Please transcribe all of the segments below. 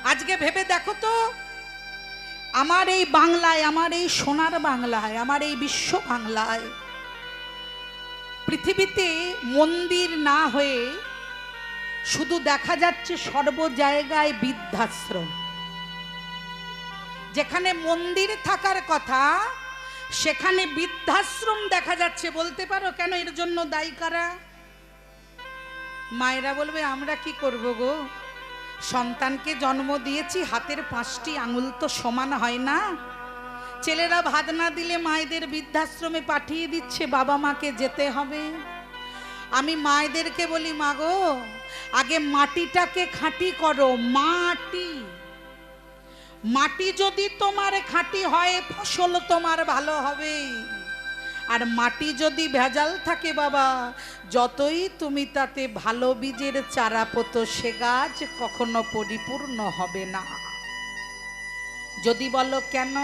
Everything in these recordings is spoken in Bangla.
আজকে ভেবে দেখো তো, আমার এই বাংলায়, আমার এই সোনার বাংলায়, আমার এই বিশ্ব বাংলায় পৃথিবীতে মন্দির না হয়ে শুধু দেখা যাচ্ছে সর্ব জায়গায় বৃদ্ধাশ্রম। যেখানে মন্দির থাকার কথা সেখানে বৃদ্ধাশ্রম দেখা যাচ্ছে। বলতে পারো কেন? এর জন্য দায়ী কারা? মায়েরা বলবে আমরা কি করব গো, সন্তানকে জন্ম দিয়েছি, হাতের 5টি আঙুল তো সমান হয় না। ছেলেরা ভাত না দিলে মায়েদের বৃদ্ধাশ্রমে পাঠিয়ে দিচ্ছে, বাবা মাকে যেতে হবে। আমি মায়েদেরকে বলি, মা গো, আগে মাটিটাকে খাঁটি করো। মাটি যদি তোমার খাঁটি হয় ফসল তোমার ভালো হবে। আর মাটি যদি ভেজাল থাকে বাবা, যতই তুমি তাতে ভালো বীজের চারা পোতো, সে গাছ কখনো পরিপূর্ণ হবে না। যদি বলো কেন,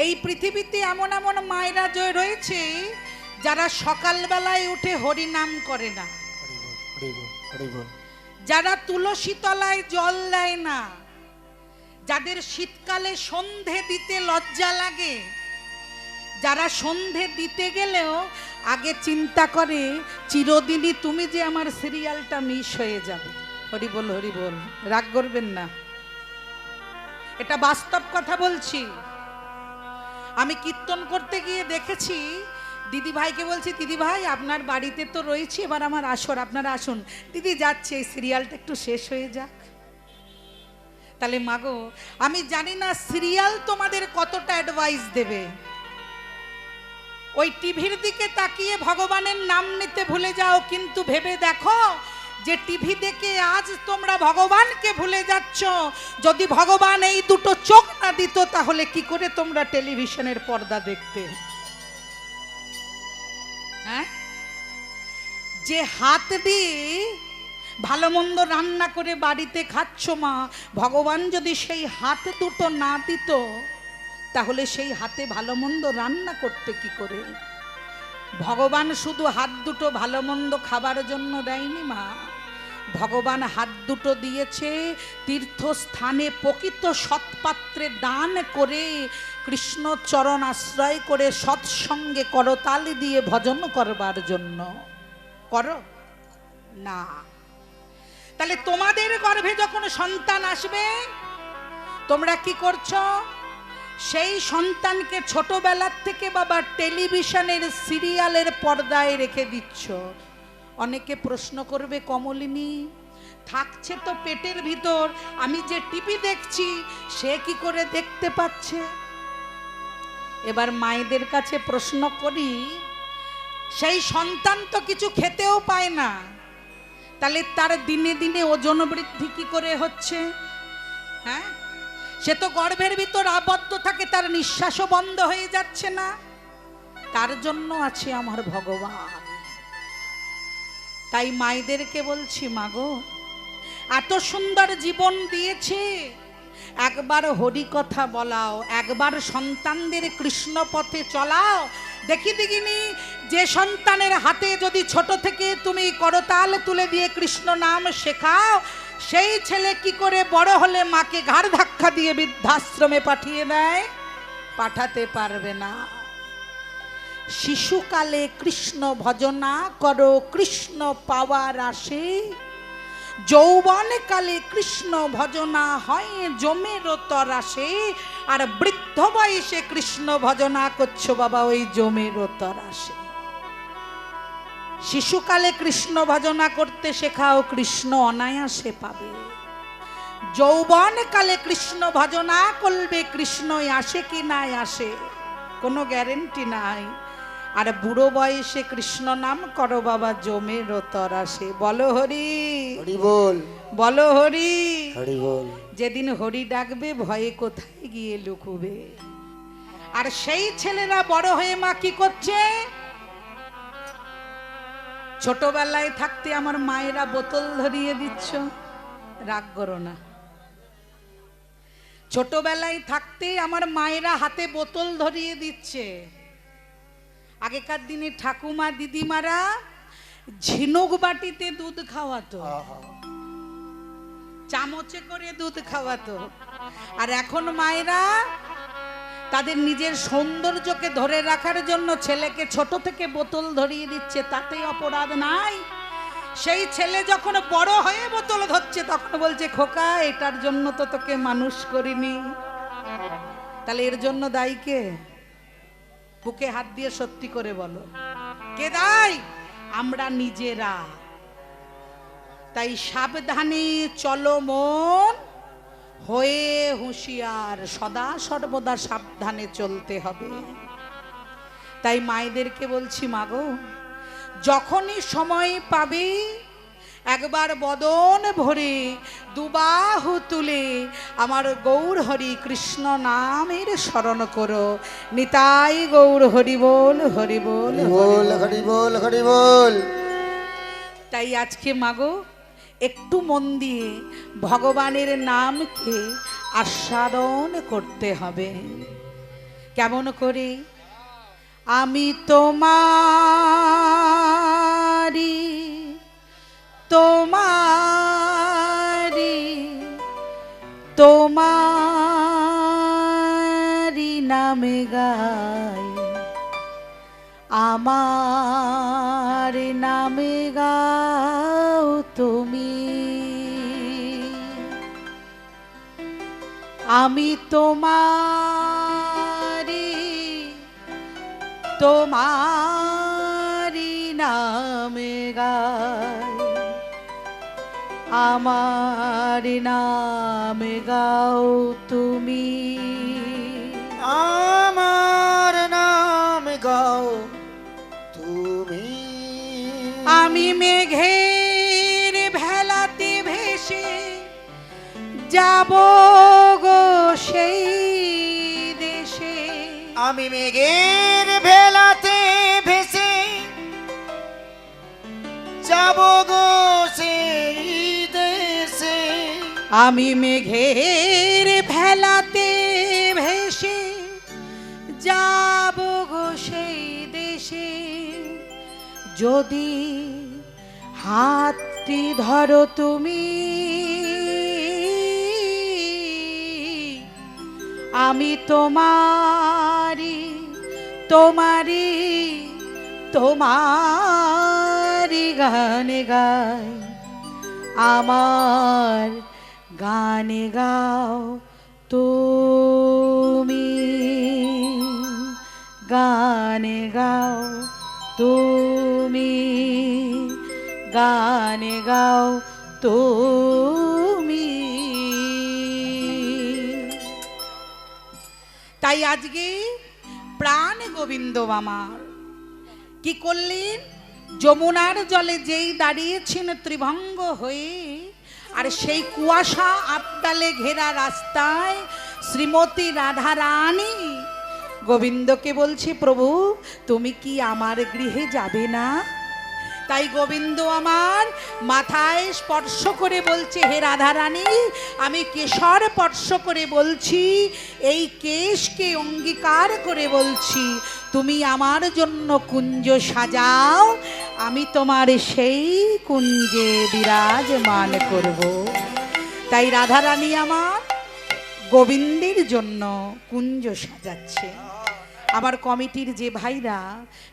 এই পৃথিবীতে এমন এমন মায়েরা রয়েছে যারা সকালবেলায় উঠে হরি নাম করে না, যারা তুলসী তলায় জল দেয় না, যাদের শীতকালে সন্ধে দিতে লজ্জা লাগে, যারা সন্ধে দিতে গেলেও আগে চিন্তা করে চিরদিনই তুমি যে আমার সিরিয়ালটা মিস হয়ে যাবে। হরি বল, হরি বল, রাগ করবেন না, এটা বাস্তব কথা বলছি। আমি কীর্তন করতে গিয়ে দেখেছি, দিদি ভাইকে বলছি, দিদি ভাই আপনার বাড়িতে তো রয়েছি, এবার আমার আসর, আপনারা আসুন। দিদি যাচ্ছে, এই সিরিয়ালটা একটু শেষ হয়ে যাক। তাহলে মাগো, আমি জানি না সিরিয়াল তোমাদের কতটা অ্যাডভাইস দেবে। ওই টিভির দিকে তাকিয়ে ভগবানের নাম নিতে ভুলে যাও, কিন্তু ভেবে দেখো যে টিভি দেখে আজ তোমরা ভগবানকে ভুলে যাচ্ছ। যদি ভগবান এই দুটো চোখ না দিত তাহলে কি করে তোমরা টেলিভিশনের পর্দা দেখতে? হ্যাঁ, যে হাত দিয়ে ভালো মন্দ রান্না করে বাড়িতে খাচ্ছ মা, ভগবান যদি সেই হাত দুটো না দিত তাহলে সেই হাতে ভালো মন্দ রান্না করতে কি করে? ভগবান শুধু হাত দুটো ভালো মন্দ খাবার জন্য দেয়নি মা, ভগবান হাত দুটো দিয়েছে তীর্থস্থানে প্রকৃত সৎপাত্রে দান করে, কৃষ্ণ চরণ আশ্রয় করে, সৎসঙ্গে করতালি দিয়ে ভজন করবার জন্য। করো না? তাহলে তোমাদের গর্ভে যখন সন্তান আসবে তোমরা কি করছো? সেই সন্তানকে ছোটবেলার থেকে বাবা টেলিভিশনের সিরিয়ালের পর্দায় রেখে দিচ্ছ। অনেকে প্রশ্ন করবে, কমলিনী থাকছে তো পেটের ভিতর, আমি যে টিভি দেখছি সে কি করে দেখতে পাচ্ছে? এবার মায়েদের কাছে প্রশ্ন করি, সেই সন্তান তো কিছু খেতেও পায় না, তাহলে তার দিনে দিনে ওজন বৃদ্ধি কি করে হচ্ছে? হ্যাঁ, সে তো গর্ভের ভিতর আবদ্ধ থাকে, তার নিঃশ্বাসও বন্ধ হয়ে যাচ্ছে না। তার জন্য আছে আমার ভগবান। তাই মায়েদেরকে বলছি, মাগো এত সুন্দর জীবন দিয়েছে, একবার হরি কথা বলাও, একবার সন্তানদের কৃষ্ণ পথে চলাও। দেখি দেখিনি, যে সন্তানের হাতে যদি ছোট থেকে তুমি করতাল তুলে দিয়ে কৃষ্ণ নাম শেখাও, সেই ছেলে কি করে বড় হলে মাকে ঘাড় ধাক্কা দিয়ে বৃদ্ধাশ্রমে পাঠিয়ে দেয়? পাঠাতে পারবে না। শিশুকালে কৃষ্ণ ভজনা করো, কৃষ্ণ পাওয়ার আসে। যৌবন কালে কৃষ্ণ ভজনা হয় জমের তরাসে। আর বৃদ্ধ বয়সে কৃষ্ণ ভজনা করছো বাবা, ওই জমের তরাসে। শিশুকালে কৃষ্ণ ভজনা করতে শেখাও, কৃষ্ণ অনায়াসে পাবে। যৌবন কালে কৃষ্ণ ভজনা করবে, কৃষ্ণ আসে কি না আসে কোনো গ্যারেন্টি নাই। আর বুড়ো বয়সে কৃষ্ণ নাম করো বাবা, জমের তরাসে। বলো হরি, হরি বল, বলো হরি, হরি বল। যেদিন হরি ডাকবে ভয়ে কোথায় গিয়ে লুকুবে। আর সেই ছেলেরা বড় হয়ে মা কি করছে? ছোটবেলায় থাকতে আমার মায়েরা বোতল ধরিয়ে দিচ্ছ, রাগ করো না। ছোটবেলায় থাকতে আমার মায়েরা হাতে বোতল ধরিয়ে দিচ্ছে। আগেকার দিনে ঠাকুমা দিদিমারা ঝিনুক বাটিতে দুধ খাওয়াতো। চামচে করে দুধ খাওয়াতো। আর এখন মায়েরা তাদের নিজের সৌন্দর্যকে ধরে রাখার জন্য ছেলেকে ছোট থেকে বোতল ধরিয়ে দিচ্ছে, তাতেই অপরাধ নাই। সেই ছেলে যখন বড় হয়ে বোতল ধরছে তখন বলছে, খোকা এটার জন্য তো তোকে মানুষ করিনি। তাহলে এর জন্য দায়ী কে? বুকে হাত দিয়ে সত্যি করে বলো, কে দায়ী? আমরা নিজেরা। তাই সাবধানে চলো মন, হয়ে হুঁশিয়ার, সদা সর্বদা সাবধানে চলতে হবে। তাই মায়েদেরকে বলছি, মাগো যখনই সময় পাবে একবার বদন ভরে দুবাহু তুলে আমার গৌর হরি কৃষ্ণ নামের স্মরণ করো। নিতাই গৌর হরি বল, হরি বল, হরি বল, হরি বল। তাই আজকে মাগো একটু মন দিয়ে ভগবানের নামকে আস্বাদন করতে হবে। কেমন করে? আমি তোমারি তোমারি তোমারি নামে গাই, আমার নামে গাও তুমি। আমি তোমারি তোমারি নামে গাই, আমার নামে গাও তুমি। আমার নাম গাও তুমি। আমি মেঘের ভেলাতে ভেসে যাব গো সেই দেশে। আমি মেঘের ভেলাতে ভেসে যাব গো সেই দেশে। আমি মেঘের ভেলাতে ভেসে যাব গো সেই দেশে। যদি হাতটি ধরো তুমি, আমি তোমারি তোমারি তোমারি গানে গাই, আমার গানে গাও তুমি। গানে গাও তুমি, গানে গাও তুমি। তাই আজকে প্রাণ গোবিন্দ আমার কি করলেন? যমুনার জলে যেই দাঁড়িয়েছেন ত্রিভঙ্গ হয়ে, আর সেই কুয়াশা আবডালে ঘেরা রাস্তায় শ্রীমতী রাধা রানী গোবিন্দকে বলছে, প্রভু তুমি কি আমার গৃহে যাবে না? তাই গোবিন্দ আমার মাথায় স্পর্শ করে বলছে, হে রাধারানী আমি কেশর স্পর্শ করে বলছি, এই কেশকে অঙ্গীকার করে বলছি, তুমি আমার জন্য কুঞ্জ সাজাও, আমি তোমার সেই কুঞ্জে বিরাজমান করব। তাই রাধারানী আমার গোবিন্দের জন্য কুঞ্জ সাজাচ্ছে। আমার কমিটির যে ভাইরা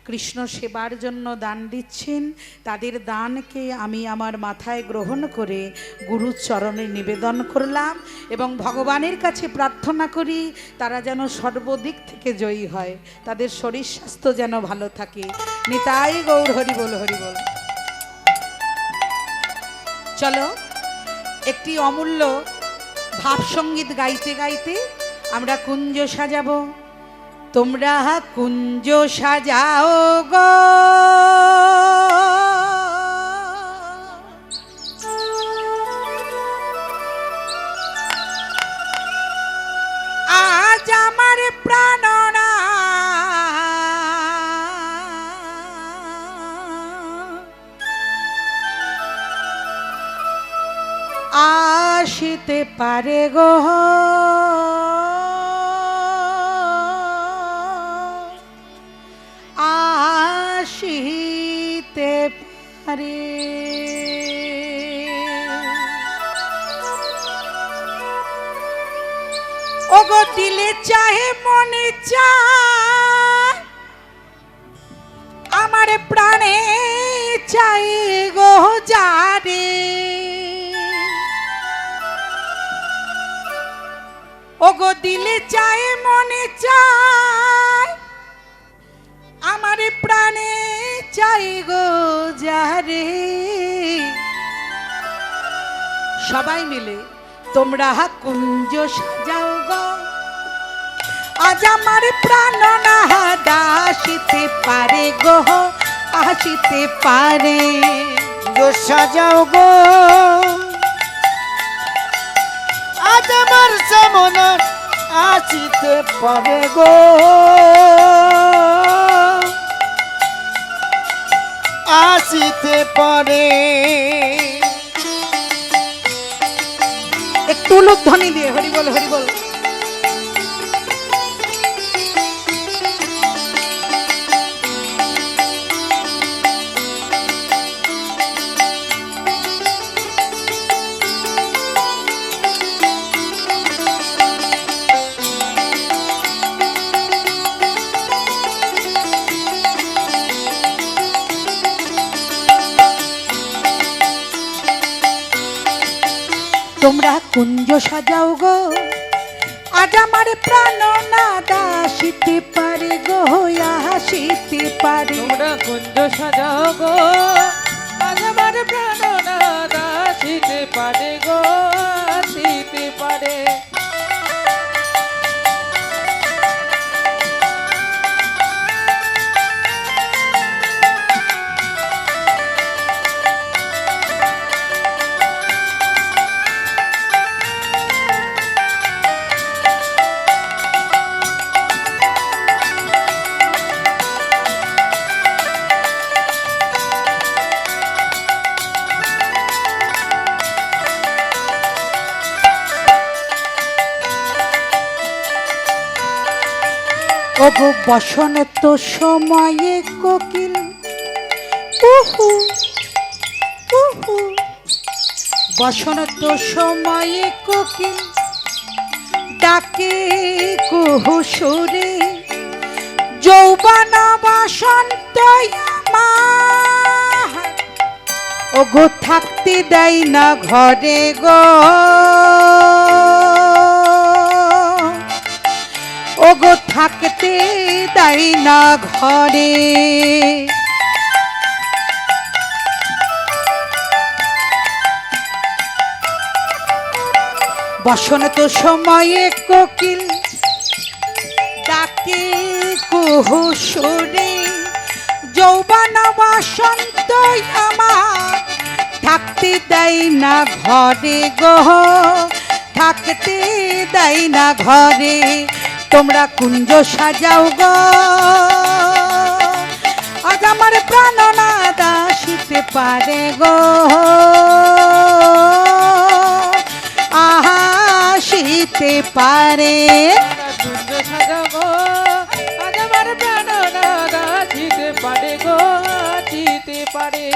কৃষ্ণ সেবার জন্য দান দিচ্ছেন, তাদের দানকে আমি আমার মাথায় গ্রহণ করে গুরুর চরণে নিবেদন করলাম এবং ভগবানের কাছে প্রার্থনা করি তারা যেন সর্বদিক থেকে জয়ী হয়, তাদের শরীর স্বাস্থ্য যেন ভালো থাকে। নিতাই গৌর হরি বল, হরি বল। চলো একটি অমূল্য ভাবসঙ্গীত গাইতে গাইতে আমরা কুঞ্জ সাজাবো। তোমরা কুঞ্জ সাজাও গো, আজ আমার প্রাণনা আসিতে পারে গো, আসিতে পারে। ওগো দিলে চাহে মনে চায় আমার প্রাণে চাই গো যারে ওগো দিলে চাহে মনে চায় আমার প্রাণে চাই গো যারে সবাই মিলে তোমরা কুঞ্জ সাজাও গো আজ আমার প্রাণ না দাসিতে পারে গো আসিতে পারে সাজাও গো আজ আমার সামন আসিতে পারে গো আসিতে পারে একটু উলুধ্বনি দিয়ে হরি বল হরি বল তোমরা কুঞ্জ সাজাও গো আজ আমার প্রাণ না দাসিতে পারে গো আসিতে পারে তোমরা কুঞ্জ সাজাও গো আজ আমার প্রাণ না দাসিতে পারে গো আসিতে পারে ওগো বসন্ত সময়ে কোকিল উহু উহু বসন্ত সময়ে কোকিল ডাকে কুহু সুরে যৌবন বসন্ত আমার ওগো থাকতে দেয় না ঘরে গো ওগো থাকতে দেয় না ঘরে বসন্ত সময়ে কোকিল ডাকে কুহু সুরে যৌবন বসন্ত আমার থাকতে দেয় না ঘরে গো থাকতে দেয় না ঘরে তোমরা কুঞ্জ সাজাও গো আজ আমার প্রাণ না দাসিতে পারে গো আসিতে পারে কুঞ্জ সাজাও গো আজ আমার প্রাণ না দাসিতে পারে গো আসিতে পারে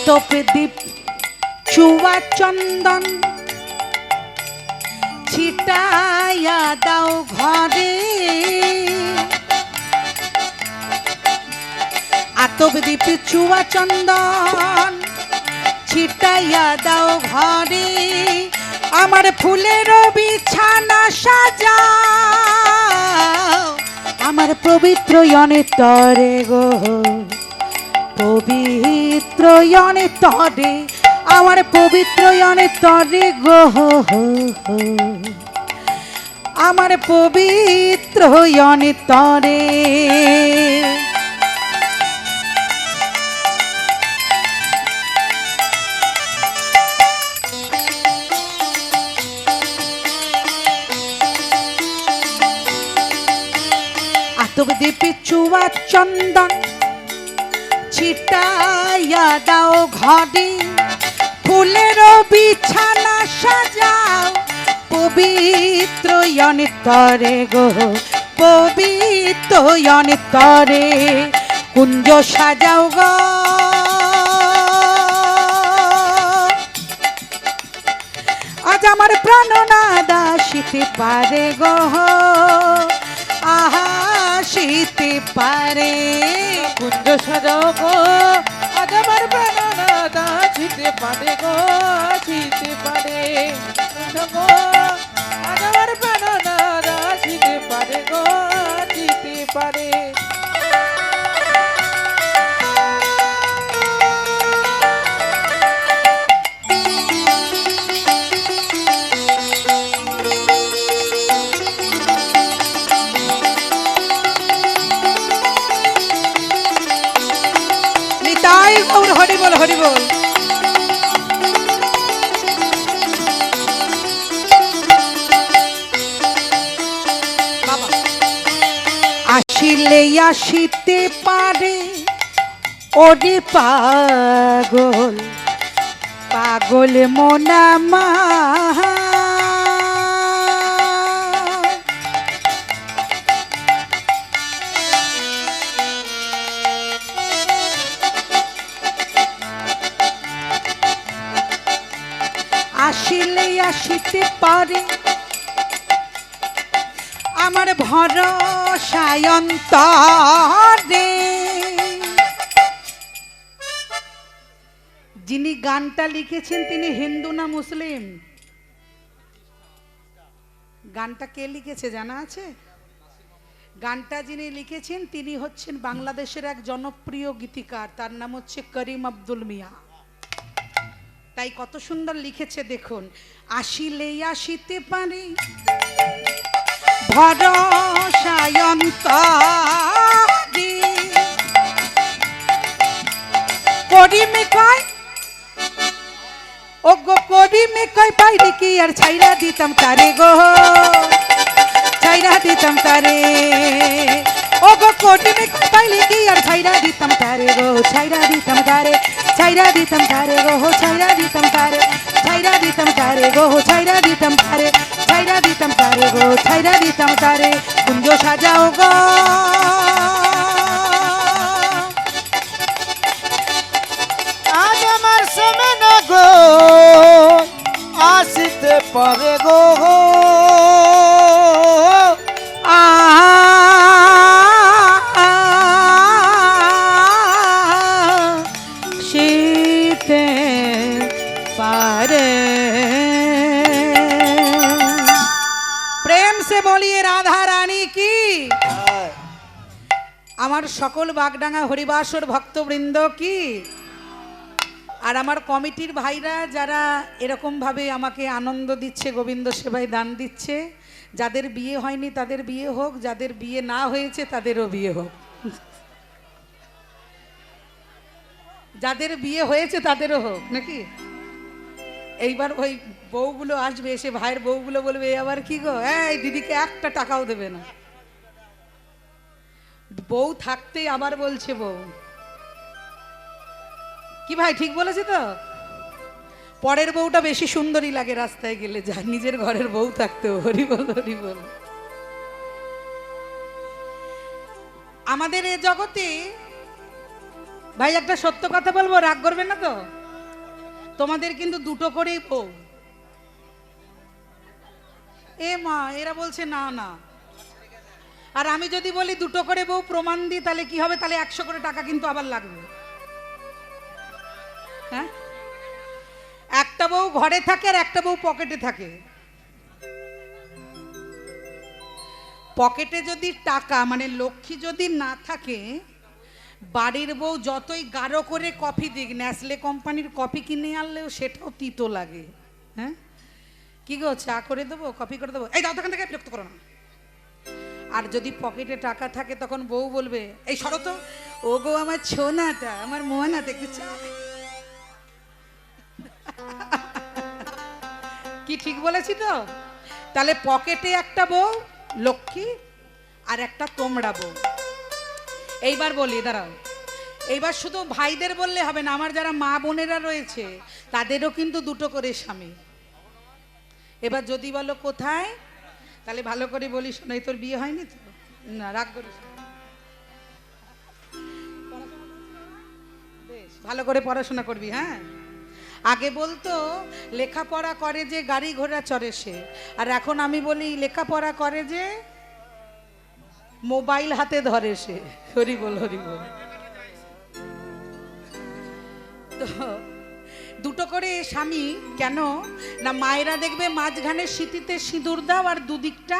আতপ দীপ চুয়া চন্দন ছিটাইয়া দাও ঘরে আতপ দীপ চুয়া চন্দন ছিটাইয়া দাও ঘরে আমার ফুলের বিছানা সাজাও আমার পবিত্র অনেতরে গো পবিত্র অনেতরে আমার পবিত্র অনেতরে গো আমার পবিত্র অনেতরে আতপ দীপে চুয়া চন্দন ছিটাইয়া দাও ঘরে, ফুলের বিছানা সাজাও পবিত্র অন্তরে গো, পবিত্র অন্তরে কুঞ্জ সাজাও গো। আজ আমার প্রাণ না দাসিতে পারে গো, আহা শীতে পারে। কুঞ্জ সাজাও গো, আজ আমার প্রাণ না দাসিতে পারে গো, আসিতে পারে। গো আজ আমার প্রাণ না দাসিতে পারে গো, আসিতে পারে। নিতাই গৌর হরি বল, হরি বল। বাবা আসিলে আসিতে পারে ওরে পাগল, পাগল মনামা আসিলে আসিতে পারে আমার ভরসায় অন্তরে। যিনি গানটা লিখেছেন তিনি হিন্দু না মুসলিম? গানটা কে লিখেছে জানা আছে? গানটা যিনি লিখেছেন তিনি হচ্ছেন বাংলাদেশের এক জনপ্রিয় গীতিকার, তার নাম হচ্ছে করিম আব্দুল মিয়া। তাই কত সুন্দর লিখেছে দেখুন। আসিলে আসিতে পারে ভরসায় অন্তরে, করিমে কয় ও গো, করিমে কয় পাইরে কি আর ছাইরা দিতাম তারে গো, ছাইরা দিতাম তারে। ও গো করিমে কয় পাইলে কি আর ছাইরা দিতাম তারে গো, ছাইরা দিতাম তারে, ছাইরা দিতাম তারে গো, ছাইরা দিতাম তারে, ছাইরা দিতাম তারে গো, ছাইরা দিতাম তারে, ছাইরা দিতাম তারে গো, ছাইরা দিতাম তারে। কুঞ্জ সাজাও গো, আজ আমার সময় না গো, আসিতে পারে গো। শীতে পারে। প্রেম সে বলিয়ে রাধা রানী কি। আমার সকল বাগডাঙ্গা হরিবাসর ভক্তবৃন্দ কি। আর আমার কমিটির ভাইরা যারা এরকম ভাবে আমাকে আনন্দ দিচ্ছে, গোবিন্দ সেবায় দান দিচ্ছে, যাদের বিয়ে হয়নি তাদের বিয়ে হোক, যাদের বিয়ে না হয়েছে তাদেরও বিয়ে হোক, যাদের বিয়ে হয়েছে তাদেরও হোক নাকি। এইবার ওই বউগুলো আসবে, এসে ভাইয়ের বউগুলো বলবে এ আবার কি গো, এই দিদিকে একটা টাকাও দেবে না। বউ থাকতেই আবার বলছে বউ কি, ভাই ঠিক বলেছি তো? পরের বউটা বেশি সুন্দরী লাগে রাস্তায় গেলে, যা নিজের ঘরের বউ থাকতেও। হরি বল, হরি বল। আমাদের এ জগতে ভাই একটা সত্য কথা বলবো, রাগ করবেন না তো? তোমাদের কিন্তু দুটো করেই বউ। এ মা, এরা বলছে না না। আর আমি যদি বলি দুটো করে বউ প্রমাণ দিই তাহলে কি হবে? তাহলে 100 করে টাকা কিন্তু আবার লাগবে। হ্যাঁ, একটা বউ ঘরে থাকে আর একটা বউ পকেটে থাকে। পকেটে যদি টাকা মানে লক্ষ্মী যদি না থাকে, বাড়ির বউ যতই গাঢ় করে কফি দিক, নেসলে কোম্পানির কফি কিনে আনলেও সেটাও তিতো লাগে। হ্যাঁ, কি গো চা করে দেবো, কফি করে দেবো, এই দাও দোকান থেকে, বিরক্ত করো না। আর যদি পকেটে টাকা থাকে তখন বউ বলবে এই সরো তো, ও গো আমার ছোনাটা, আমার মোহনাতে একটু চা। কি ঠিক বলেছি তো? তাহলে পকেটে একটা বউ লক্ষ্মী আর একটা তোমরা বউ। এইবার বলি দাঁড়াও, এইবার শুধু ভাইদের বললে হবে না, আমার যারা মা বোনেরা রয়েছে তাদেরও কিন্তু দুটো করে স্বামী। এবার যদি বলো কোথায়, তাহলে ভালো করে বলিস, শোনাই তোর বিয়ে হয়নি তো, না রাগ করিস না। বেশ ভালো করে পড়াশোনা করবি। হ্যাঁ, আগে বলতো লেখাপড়া করে যে গাড়ি ঘোড়া চড়ে সে, আর এখন আমি বলি লেখাপড়া করে যে মোবাইল হাতে ধরে সে। হরি বল, হরি বল। তো দুটো করে স্বামী কেন না, মায়েরা দেখবে মাঝখানে সিঁথিতে সিঁদুর দাও আর দুদিকটা,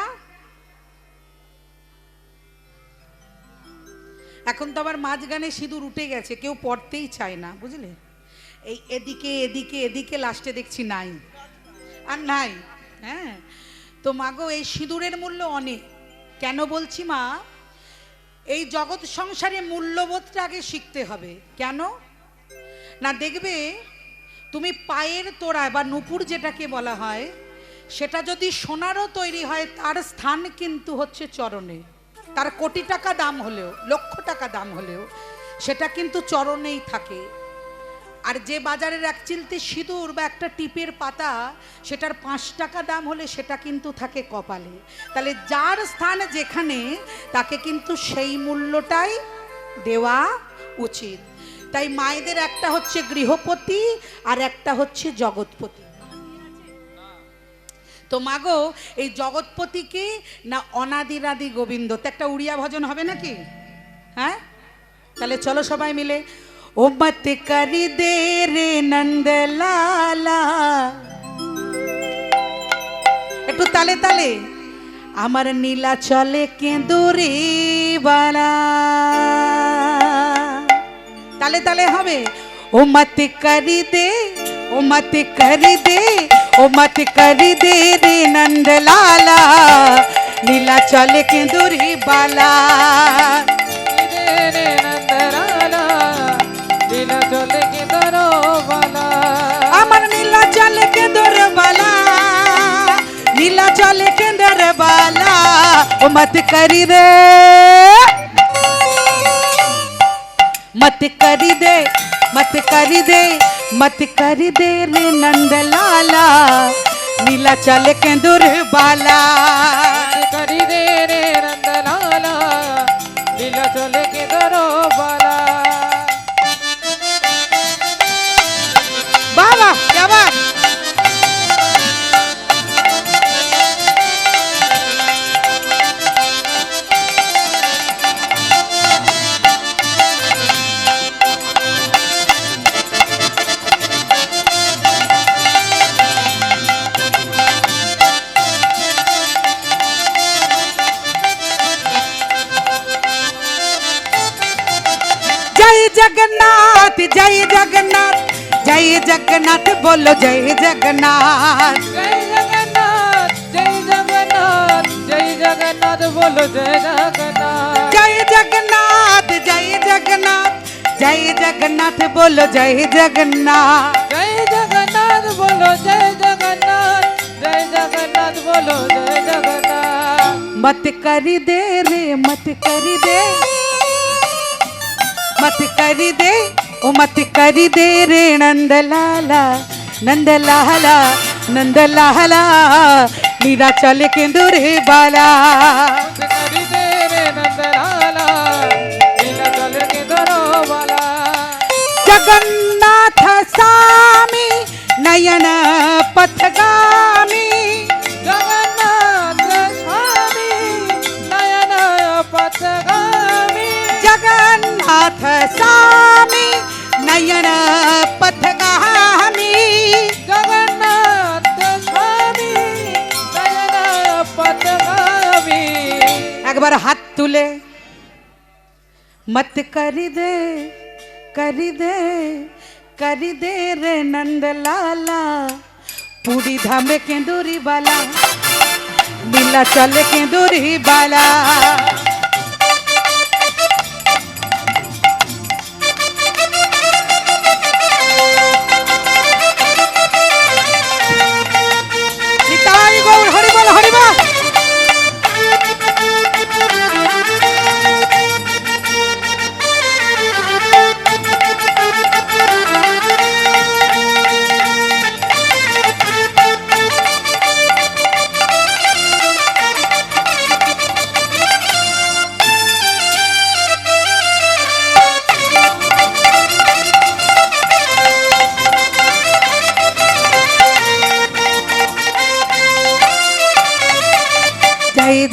এখন তো আবার মাঝখানে সিঁদুর উঠে গেছে, কেউ পড়তেই চায় না, বুঝলে? এই এদিকে এদিকে এদিকে লাস্টে দেখছি নাই আর নাই। হ্যাঁ, তো মাগো এই সিঁদুরের মূল্য অনেক। কেন বলছি মা, এই জগৎ সংসারে মূল্যবোধটা আগে শিখতে হবে। কেন না, দেখবে তুমি পায়ের তোড়ায় বা নুপুর যেটাকে বলা হয়, সেটা যদি সোনারও তৈরি হয়, তার স্থান কিন্তু হচ্ছে চরণে। তার কোটি টাকা দাম হলেও, লক্ষ টাকা দাম হলেও, সেটা কিন্তু চরণেই থাকে। আর যে বাজারের এক চিলতে সিঁদুর বা একটা টিপের পাতা, সেটার 5 টাকা দাম হলে সেটা কিন্তু থাকে কপালে। তাহলে যার স্থান যেখানে, তাকে কিন্তু সেই মূল্যটাই দেওয়া উচিত। তাই মায়েদের একটা হচ্ছে গৃহপতি আর একটা হচ্ছে জগৎপতি। তো মাগো এই জগৎপতিকে না অনাদিরাদি গোবিন্দ, তো একটা উড়িয়া ভজন হবে নাকি? হ্যাঁ, তাহলে চলো সবাই মিলে। ও মত করি দে রে নন্দলালা, একটু তালে তালে। আমার নীলা চলে কেঁদুরি বালা, তালে তালে হবে। ও মত করি দে, ও মত করি দে, ও মত করি দে রে নন্দলালা, নীলা চলে কেঁদুরি বালা। আমার নীলা চলে কেঁদুর বালা, নীলা চলে কেঁদুর বালা। ও মত করি দে, मत करी दे, मत करी दे, मत करी दे रे नंदलाला, नीला चल केंदुर बाला। मत करी दे रे नंदलाला, नीला चल केंदुर बाला। बाबा क्या बात। जगन्नाथ जय जगन्नाथ, जय जगन्नाथ बोलो जय जगन्नाथ। जय जगन्नाथ, जय जगन्नाथ, जय जगन्नाथ बोलो जय जगन्नाथ। जय जगन्नाथ, जय जगन्नाथ, जय जगन्नाथ बोलो जय जगन्नाथ। जय जगन्नाथ बोलो जय जगन्नाथ, जय जगन्नाथ बोलो जय जगन्नाथ। मत करी दे रे, मत करी दे, मत करी दे, ओ मत करी दे रे नंदलाला, नंदलाला, नंदलाला, नीला चले केंदुर बाला। मत करी दे रे नंदलाला, नीला चले केंदुर बाला। जगन्नाथ स्वामी नयन पथगामी, जगन्नाथ स्वामी नयन पथगामी। जगन्नाथ स्वामी नयन पथगामी, जगन्नाथ स्वामी नयन पथगामी। एक बार हाथ तुले। मत करी दे, करी दे, करी दे रे नंदलाला, पूरी धामे केंदुरी बाला, नीला चले केंदुरी बाला। निताई गौर हरि बोल, हरि बोल।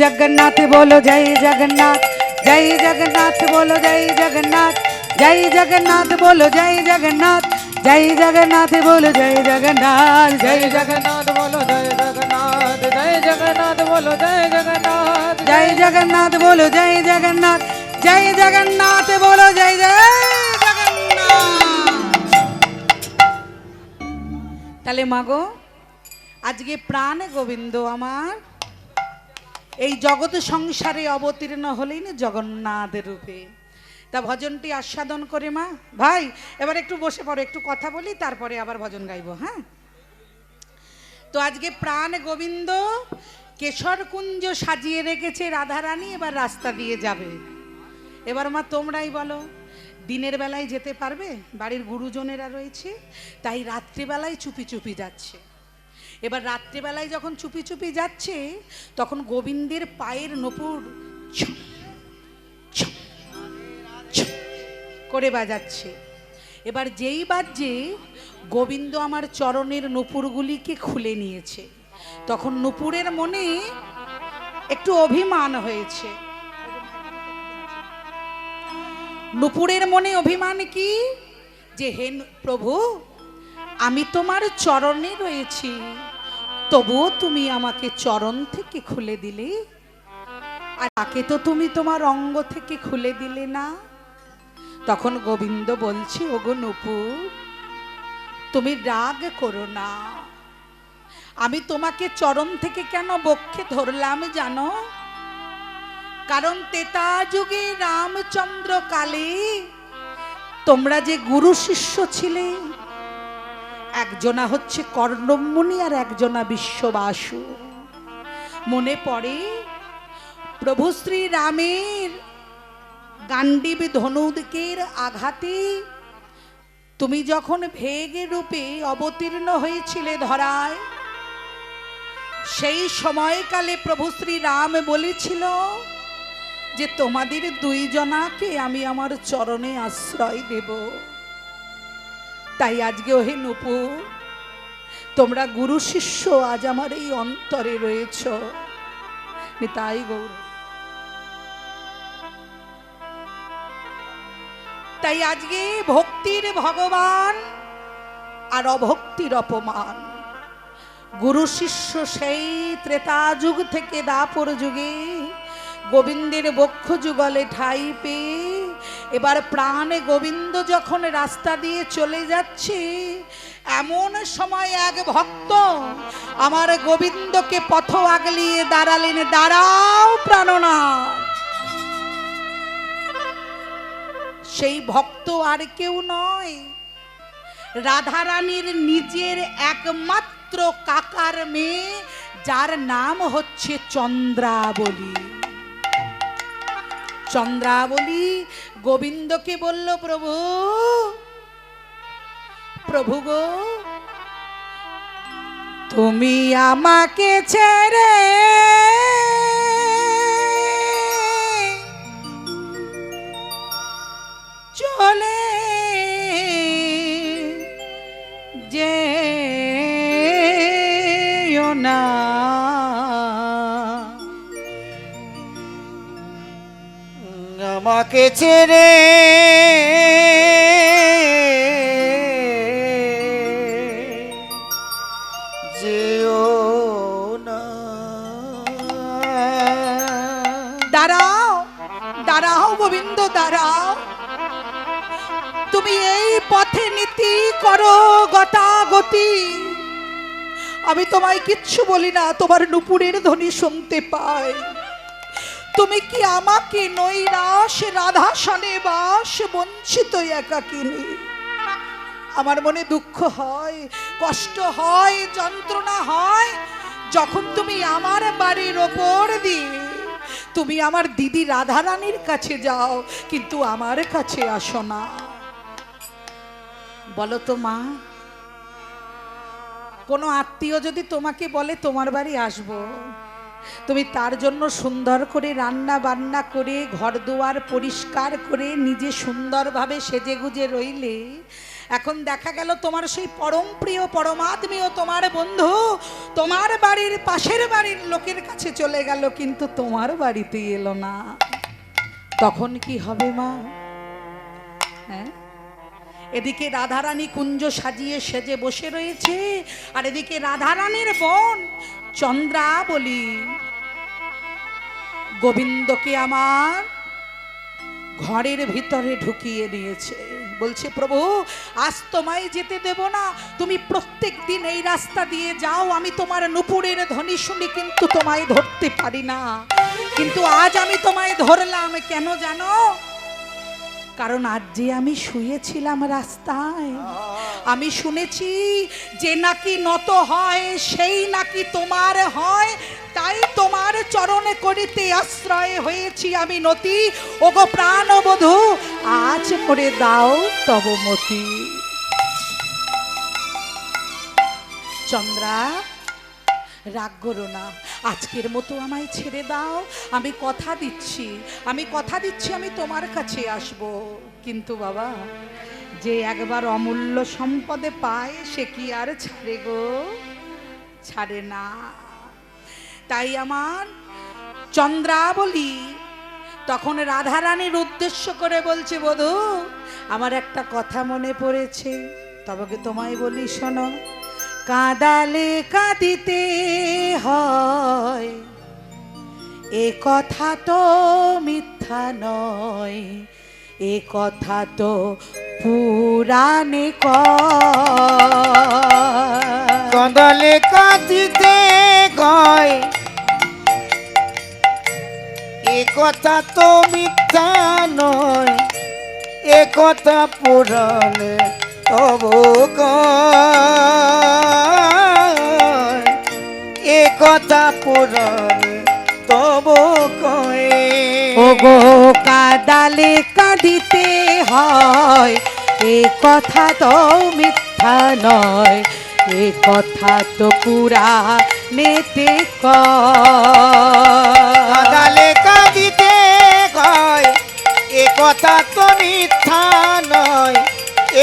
जगन्नाथ बोलो जय जगन्नाथ, जय जगन्नाथ बोलो जय जगन्नाथ, जय जगन्नाथ बोलो जय जगन्नाथ, जय जगन्नाथ बोलो जय जगन्नाथ, जय जगन्नाथ बोलो जय जगन्नाथ, जय जगन्नाथ बोलो जय जगन्नाथ, जय जगन्नाथ बोलो जय जगन्नाथ, जय जगन्नाथ बोलो जय जय जगन्नाथ। তাহলে মাগো আজকে প্রাণ গোবিন্দ আমার এই জগৎ সংসারে অবতীর্ণ হলেন জগন্নাথ রূপে। তা ভজনটি আস্বাদন করে মা ভাই এবার একটু বসে পড়ো, একটু কথা বলি তারপরে আবার ভজন গাইবো। হ্যাঁ, তো আজকে প্রাণ গোবিন্দ কেশর কুঞ্জ সাজিয়ে রেখেছে রাধারানী, এবার রাস্তা দিয়ে যাবে। এবার মা তোমরাই বলো দিনের বেলায় যেতে পারবে? বাড়ির গুরুজনেরা রয়েছে, তাই রাত্রিবেলায় চুপি চুপি যাচ্ছে। এবার রাত্রিবেলায় যখন চুপি চুপি যাচ্ছে তখন গোবিন্দের পায়ের নপুর ছুঁ, ছুঁ, ছুঁ করে বাজাচ্ছে। এবার যেই বাজছে গোবিন্দ আমার চরণের নূপুরগুলিকে খুলে নিয়েছে, তখন নূপুরের মনে একটু অভিমান হয়েছে। নূপুরের মনে অভিমান কি যে হে প্রভু আমি তোমার চরণে রয়েছি, তবুও তুমি আমাকে চরণ থেকে খুলে দিলে, আর তাকে তো তুমি তোমার অঙ্গ থেকে খুলে দিলে না। তখন গোবিন্দ বলছে ওগো নূপুর তুমি রাগ করো না, আমি তোমাকে চরণ থেকে কেন বক্ষে ধরলাম জানো? কারণ ত্রেতা যুগে রামচন্দ্র কালে তোমরা যে গুরু শিষ্য ছিলে, একজনা হচ্ছে কর্ণমুনি আর একজনা বিশ্ববাসু। মনে পড়ে প্রভু শ্রী রামের গান্ডীব ধনুকের আঘাতে তুমি যখন ভেগে রূপে অবতীর্ণ হয়েছিলে ধরায়, সেই সময়কালে প্রভু শ্রী রাম বলেছিল যে তোমাদের দুইজনাকে আমি আমার চরণে আশ্রয় দেব। তাই আজকে ওহে নূপুর তোমরা গুরু শিষ্য আজ আমার এই অন্তরে রয়েছ। তাই গৌর, তাই আজকে ভক্তির ভগবান আর অভক্তির অপমান। গুরু শিষ্য সেই ত্রেতা যুগ থেকে দাপর যুগে গোবিন্দের বক্ষ যুগলে ঠাঁই পেয়ে এবার প্রাণে গোবিন্দ যখন রাস্তা দিয়ে চলে যাচ্ছে, এমন সময় এক ভক্ত আমার গোবিন্দকে পথ আগলিয়ে দাঁড়ালেন, দাঁড়াও প্রাণনাথ। সেই ভক্ত আর কেউ নয়, রাধারানীর নিজের একমাত্র কাকার মেয়ে, যার নাম হচ্ছে চন্দ্রাবলী। চন্দ্রাবলী গোবিন্দকে বলল প্রভু প্রভু গো তুমি আমাকে ছেড়ে চলে যেও না, আমাকে ছেড়ে যেও না। দাঁড়াও দাঁড়াও গোবিন্দ দাঁড়াও, তুমি এই পথে নীতি করো গতাগতি, আমি তোমায় কিচ্ছু বলি না, তোমার নুপুরের ধ্বনি শুনতে পাই। তুমি কি আমাকে নৈরাশ রাধাসনে বাস বঞ্চিত একাকিনী? আমার মনে দুঃখ হয়, কষ্ট হয়, যন্ত্রণা হয় যখন তুমি আমার বাড়ির ওপর দিয়ে তুমি আমার দিদি রাধারানীর কাছে যাও, কিন্তু আমার কাছে আসো না। বলো তো মা, কোনো আত্মীয় যদি তোমাকে বলে তোমার বাড়ি আসবো, তুমি তার জন্য সুন্দর করে রান্না বান্না করে ঘর দুয়ার পরিষ্কার করে নিজে সুন্দরভাবে সেজে গুজে রইলে এখন দেখা গেল তোমার সেই পরম প্রিয় পরমাত্মীয় তোমার বন্ধু তোমার বাড়ির পাশের বাড়ির লোকের কাছে চলে গেল, কিন্তু তোমার বাড়িতে এলো না। তখন কি হবে মা? হ্যাঁ, এদিকে রাধারানী কুঞ্জ সাজিয়ে সেজে বসে রয়েছে, আর এদিকে রাধারানীর বোন চন্দ্রাবলী গোবিন্দকে আমার ঘরের ভিতরে ঢুকিয়ে নিয়েছে। বলছে, প্রভু আজ তোমায় যেতে দেব না, তুমি প্রত্যেক দিন এই রাস্তা দিয়ে যাও, আমি তোমার নুপুরের ধ্বনি শুনি কিন্তু তোমায় ধরতে পারি না, কিন্তু আজ আমি তোমায় ধরলাম। কেন জানো? কারণ আজ যে আমি শুয়েছিলাম রাস্তায়, আমি শুনেছি যে নাকি নত হয় সেই নাকি তোমার হয়, তাই তোমার চরণে করিতে আশ্রয় হয়েছি আমি নতি। ওগো প্রাণবধূ, আজ করে দাও তব মতি। চন্দ্রা, রাগ করো না, আজকের মতো আমায় ছেড়ে দাও। আমি কথা দিচ্ছি আমি তোমার কাছে আসব। কিন্তু বাবা, যে একবার অমূল্য সম্পদে পায় সে কি আর ছাড়ে গো? ছাড়ে না। তাই আমার চন্দ্রাবলী তখন রাধারানীর উদ্দেশ্য করে বলছে, বধূ আমার একটা কথা মনে পড়েছে, তবে কি তোমায় বলি শোনো। কাঁদালে কাঁদিতে হয়, এ কথা তো মিথ্যা নয়, এ কথা তো পুরাণে কয়। কাঁদালে কাঁদিতে হয়, এ কথা তো মিথ্যা নয়, এ কথা পুরাণে তবু কয়, এ কথা পুরাণে তবু কয়। ওগো কাঁদালে কাঁদিতে হয়, এ কথা তো মিথ্যা নয়, এ কথা তো পুরাণেতে কয়। কাঁদালে কাঁদিতে হয়, এ কথা তো মিথ্যা নয়,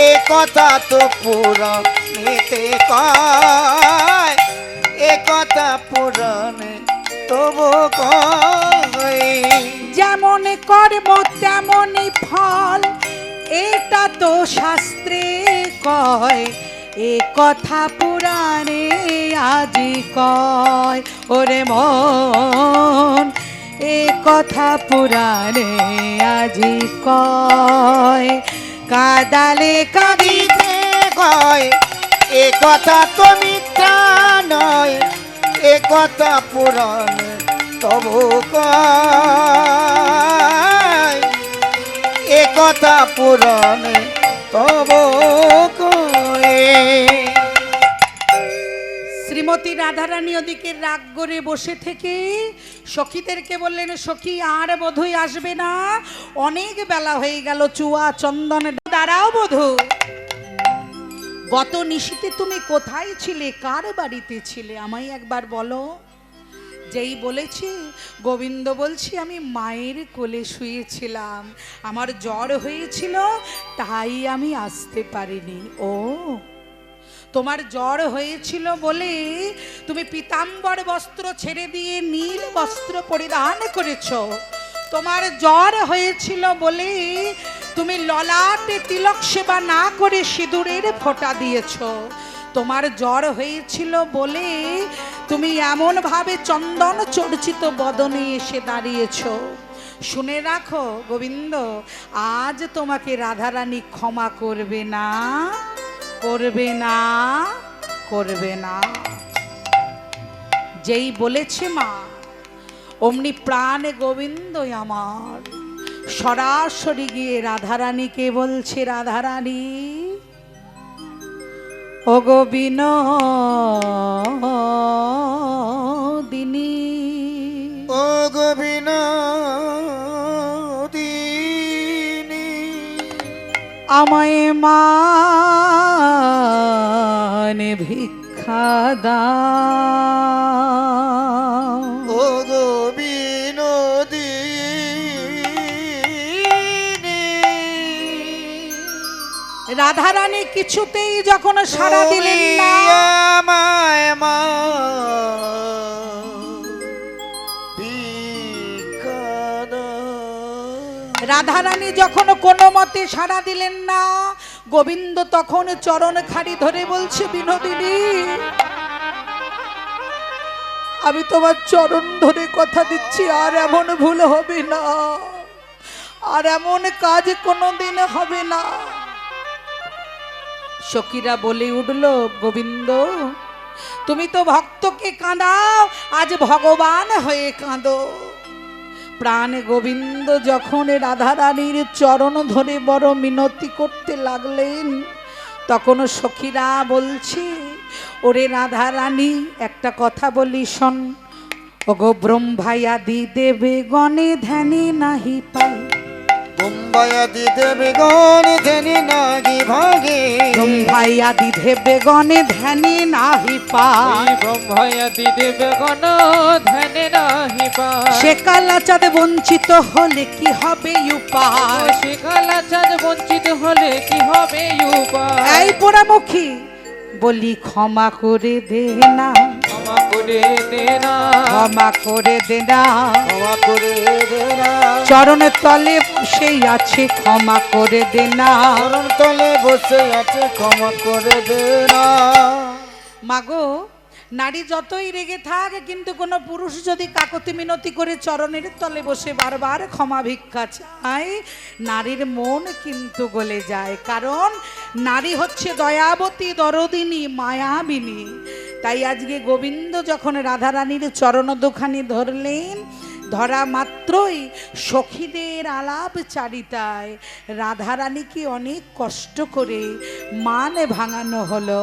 এ কথা তো পুরাণেতে কয়, এ কথা পুরাণে তবু কয়। যেমন কর্ম তেমনই ফল, এটা তো শাস্ত্রে কয়, এ কথা পুরাণে আজি কয়। ওরে মন, এ কথা পুরাণে আজি কয়। কাঁদালে কাঁদিতে হয়, এ কথা তো মিথ্যা নয়, এ কথা পুরাণে তবু কয়, এ কথা পুরাণে তবু কয়। শ্রীমতী রাধারানী ওদিকে রাগ করে বসে থেকে সখীদেরকে বললেন, সখী আর বোধহয় আসবে না, অনেক বেলা হয়ে গেল, চুয়া চন্দন। দাঁড়াও বধূ, গত নিশীতে তুমি কোথায় ছিলে, কার বাড়িতে ছিলে, আমায় একবার বলো। যেই বলেছি, গোবিন্দ বলছি আমি মায়ের কোলে শুয়েছিলাম, আমার জ্বর হয়েছিল তাই আমি আসতে পারিনি। ও, তোমার জ্বর হয়েছিল বলে তুমি পীতাম্বর বস্ত্র ছেড়ে দিয়ে নীল বস্ত্র পরিধান করেছো। তোমার জ্বর হয়েছিল বলে তুমি ললাটে তিলক সেবা না করে সিঁদুরের ফোঁটা দিয়েছো। তোমার জ্বর হয়েছিল বলে তুমি এমন ভাবে চন্দন চর্চিত বদনে এসে দাঁড়িয়েছো। শুনে রাখো গোবিন্দ, আজ তোমাকে রাধারানী ক্ষমা করবে না, করবে না, করবে না। যেই বলেছে মা, অমনি প্রাণে গোবিন্দ আমার সরাসরি গিয়ে রাধারানীকে বলছে, রাধারানী ও বিনোদিনী, ও বিনোদিনী, আমায় মানে ভিক্ষা দাও। ও বিনোদিনী, রাধারানী কিছুতেই যখন সাড়া দিলেন না, আমায় মা ভিক্ষা রাধারানী যখন কোনো মতে সাড়া দিলেন না, গোবিন্দ তখন চরণ খাড়ি ধরে বলছে, বিনোদিনী আমি তোমার চরণ ধরে কথা দিচ্ছি, আর এমন ভুল হবে না, আর এমন কাজ কোনোদিন হবে না। সখীরা বলে উঠল, গোবিন্দ তুমি তো ভক্তকে কাঁদাও, আজ ভগবান হয়ে কাঁদো। প্রাণ গোবিন্দ যখন রাধারানীর চরণ ধরে বড় মিনতি করতে লাগলেন, তখন সখীরা বলছে, ওরে রাধারানী একটা কথা বলি শোন, ওগো ব্রহ্মায়াদি দেবে গণে ধ্যানে নাহি পাই, ব্রহ্মায়াদি দেবে গণে ধ্যানে নাহি ভাগে, ব্রহ্মায়াদি দেবে গণে ধ্যানে নাহি পাই, ব্রহ্মায়াদি দেবগণ ধ্যানে নাহি পায়। সে কালাচাঁদ বঞ্চিত হলে কি হবে উপায়, সে কালাচাঁদ বঞ্চিত হলে কি হবে উপায়। এই পোড়ামুখী বলি ক্ষমা করে দে না, ক্ষমা করে দে না, ক্ষমা করে দে না, ক্ষমা করে দে না, চরণের তলে বসে আছে ক্ষমা করে দে না। চরণ তলে বসে আছে ক্ষমা করে দে না। মাগো নারী যতই রেগে থাক, কিন্তু কোনো পুরুষ যদি কাকতি মিনতি করে চরণের তলে বসে বারবার ক্ষমা ভিক্ষা চায়, নারীর মন কিন্তু গলে যায়, কারণ নারী হচ্ছে দয়াবতী, দরদিনী, মায়াবিনী। তাই আজকে গোবিন্দ যখন রাধারানীর চরণ দুখানি ধরলেন, ধরা মাত্রই সখীদের আলাপ চারিতায় রাধারানীকে অনেক কষ্ট করে মান ভাঙানো হলো।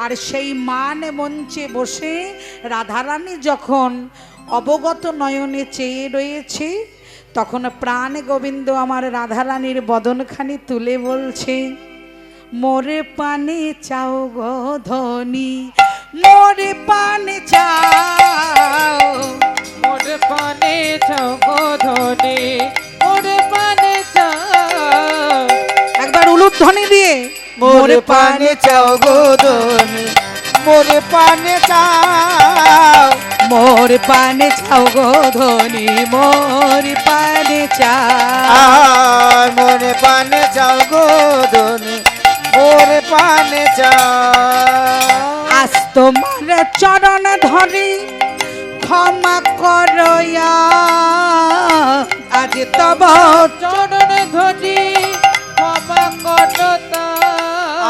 আর সেই মান মঞ্চে বসে রাধারানী যখন অবগত নয়নে চেয়ে রয়েছে, তখন প্রাণ গোবিন্দ আমার রাধারানীর বদনখানি তুলে বলছে, মোরে পানে চাও গো ধনী, মোরে পানে চাও, মোর পানে চাও গো ধনী, মোর পানে চাও। একবার উলুধ্বনি দিয়ে, মোরে পানে চাও গো ধনী, মোরে পানে চাও, মোর পানে চাও গো ধনী, মোর পানে চাও, আর মোরে পানে চাও গো ধনী, মোরে পানে চাও। আজ তোমার চরণ ধরি ক্ষমা করয়া, আজ তব চরণ ধরি ক্ষমা করতা।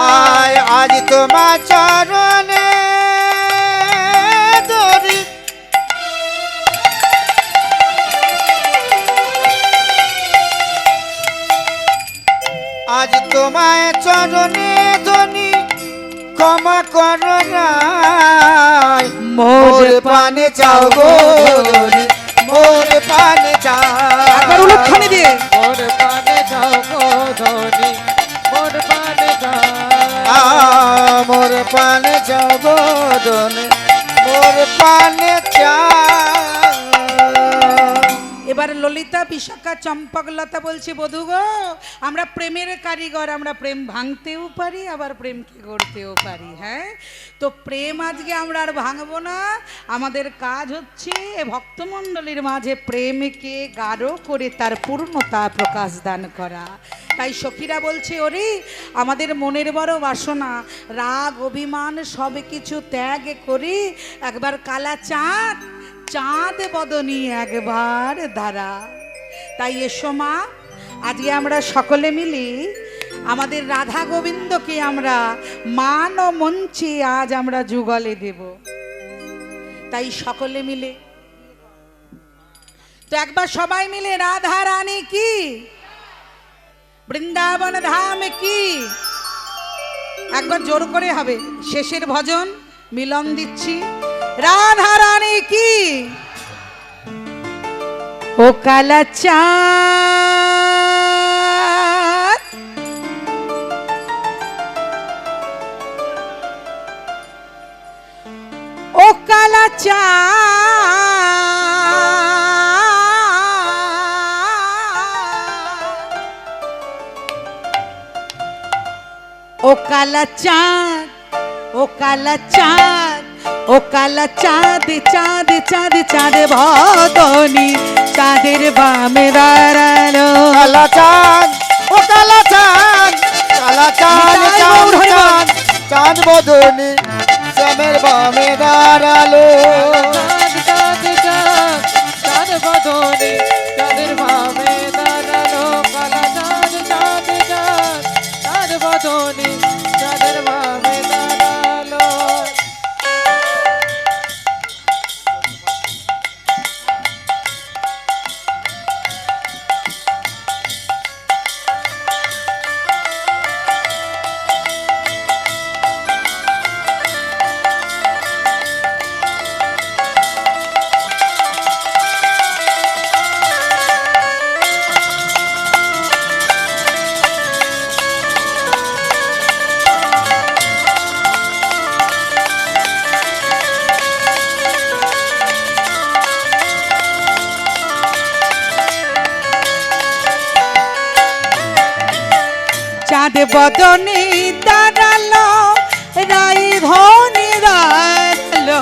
আয় আজ তোমার চরণে ধরি, আজ তোমায় চরণে ধরি ক্ষমা করো না। মোর মোর পানে চাও গো ধনী, মোর পানে একবার চাও। উলুধ্বনি দিয়ে, মোর পানে চাও গো ধনী, মোর পানে চাও। মোর পানে চাও গো ধনী, মোর পানে চাও। এবার ললিতা, বিশাখা, চম্পকলতা বলছে, বধূ গো আমরা প্রেমের কারিগর, আমরা প্রেম ভাঙতেও পারি, আবার প্রেমকে গড়তেও পারি। হ্যাঁ, তো প্রেম আজকে আমরা আর ভাঙবো না, আমাদের কাজ হচ্ছে ভক্তমণ্ডলীর মাঝে প্রেমকে গাঢ় করে তার পূর্ণতা প্রকাশ দান করা। তাই সখীরা বলছে, ওরে আমাদের মনের বড় বাসনা, রাগ অভিমান সব কিছু ত্যাগ করে একবার কালা চাঁদ, চাঁদ বদনী একবার ধারা। তাই এসো মা, আজকে আমরা সকলে মিলে আমাদের রাধা গোবিন্দকে আমরা মান ও মঞ্চে আজ আমরা যুগলে দেব। তাই সকলে মিলে, তো একবার সবাই মিলে রাধা রানী কি, বৃন্দাবন ধাম কি, একবার জোর করে হবে। শেষের ভজন মিলন দিচ্ছি, রাধা রানী কি, ও কালা চাঁদ, ও কালা চাঁদ, ও কালা চাঁদ, ও কালা চাঁদ, ও কালা চাঁদ, চাঁদ চাঁদ চাঁদ বদনি চাঁদের বামে দাঁড়ালো। কালা চাঁদ, ও কালা চাঁদ, কালা চাঁদ, চাঁদ চাঁদ চাঁদ বদনি শ্যামের বামে দাঁড়ালো। চাঁদ চাঁদ চাঁদ চাঁদ বদনে চাঁদের ভাবে দাঁড়ালো। কালা চাঁদ চাঁদ চাঁদ চাঁদ বদনে চাঁদের ভাবে দাঁড়ালো। চাঁদ বদনে দাঁড়ালো, রাই ধনে দাঁড়ালো।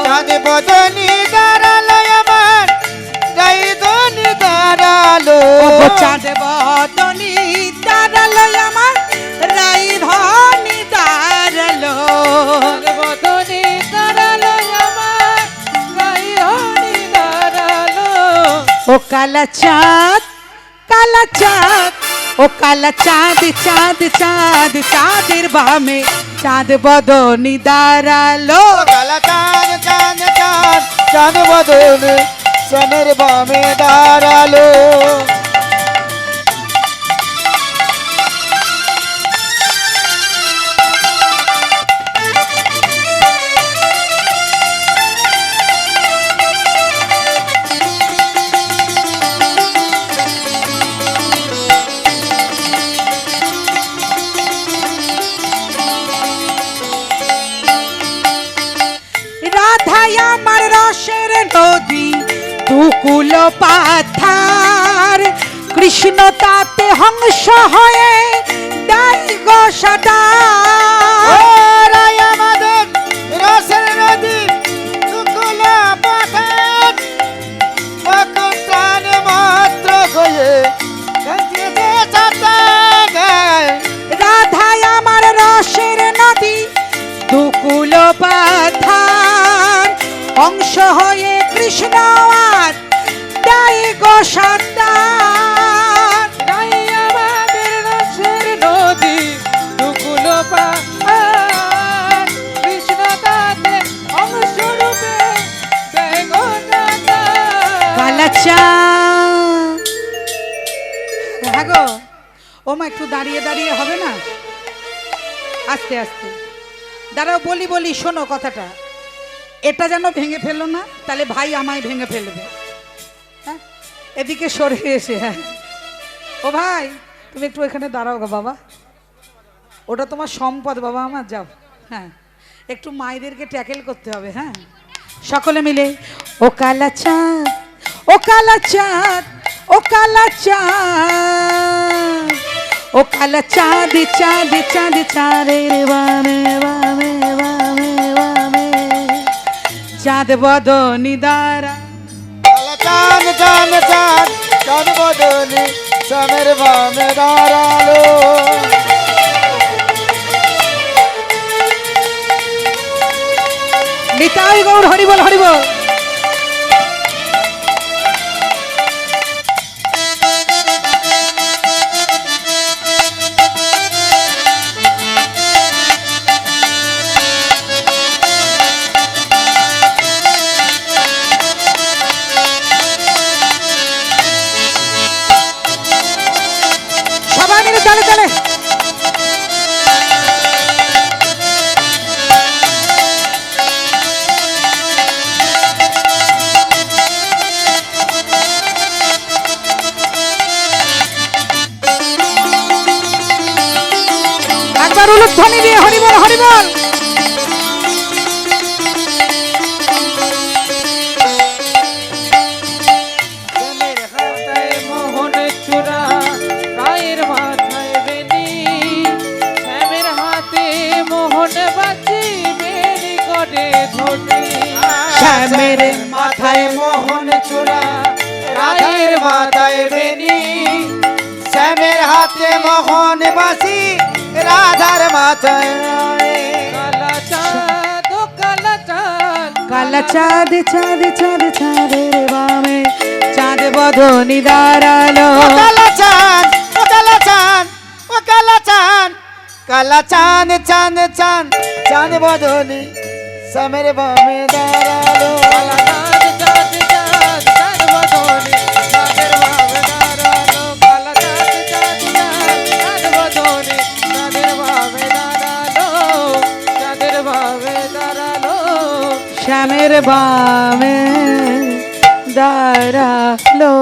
চাঁদ বদনি দাঁড়ালো আমার, রাই ধনি দাঁড়ালো। ও চাঁদ বদনে দাঁড়ালো আমার, রাই ধনে দাঁড়ালো। চাঁদ বদনে দাঁড়ালো আমার, রাই ধনে দাঁড়ালো। ও কালা চাঁদ, কালা চাঁদ, ও কালা চাঁদ, চাঁদ চাঁদ চাঁদের বামে চাঁদ বদনি দাঁড়ালো। কালা চাঁদ, চাঁদ চাঁদ চাঁদ বদনি শ্যামের বামে দাঁড়ালো। রাধাই আমার রসের নদী, দুকুল পাথার, কৃষ্ণ তাতে হংস হয়ে দাই গো সদা। রাই আমাদের রসের নদী, দুকুল পাথার, অকটান মাত্র হয়ে গেছে ছাতায়। রাধাই আমার রসের নদী, দুকুল পাথার, অংশ হয়ে কৃষ্ণ আর দাই গো সদা। রাই আমাদের রসের নদী, দুকুল পাহাড়, কৃষ্ণ তাতে অংশরূপে দেয় গো দাতা। কালা চাঁদ, হ্যাঁ গো, ও মা একটু দাঁড়িয়ে দাঁড়িয়ে হবে না? আস্তে আস্তে দাঁড়াও, বলি বলি শোনো কথাটা। এটা যেন ভেঙে ফেলো না, তাহলে ভাই আমায় ভেঙে ফেলবে। হ্যাঁ, এদিকে সরে এসে, হ্যাঁ। ও ভাই, তুমি একটু এখানে দাঁড়াও গো বাবা, ওটা তোমার সম্পদ বাবা আমার, যাও। হ্যাঁ, একটু মায়েদেরকে ট্যাকেল করতে হবে। হ্যাঁ, সকলে মিলে ও কালা চাঁদ, ও কালা চাঁদ, ও কালা চাঁদ, ও কালা চাঁদ, চাঁদ চাঁদ চাঁদের বামে বামে বামে বামে চাঁদ বদনি দাঁড়া। কালা চাঁদ, চাঁদ চাঁদ চাঁদ বদনি শ্যামের বামে দাঁড়ালো। নিতাই গৌর হরিবল হরিবল। সবাই মিলে তালে তালে। একবার উলুধ্বনি দিয়ে হরিবল হরিবল। শ্যামের হাতায় মোহন চূড়া, রায়ের মাথায় বেনি, শ্যামের শ্যামের মাথায় মোহন চূড়া, রাধের মাথায় বেনি, শ্যামের হাতে মোহন বাসি, রাধার মাথায় রানী। কালা চাঁদ ও কালা চাঁদ কালা চাঁদ চাঁদ চাঁদ চাঁদের বামে চাঁদ বদনি দাঁড়ালো। ও কালা চাঁদ, ও কালা চাঁদ, ও কালা চাঁদ, কালা চাঁদ চাঁদ চাঁদ চাঁদ বদনি শ্যামের বামে দাঁড়ালো। কালা চাঁদ চাঁদ চাঁদ চাঁদ বদনে চাঁদের ভাবে দাঁড়ালো। কালা চাঁদ চাঁদ চাঁদ চাঁদ বদনে চাঁদের ভাবে দাঁড়ালো। চাঁদের ভাবে দাঁড়ালো। শ্যামের বামে দাঁড়ালো।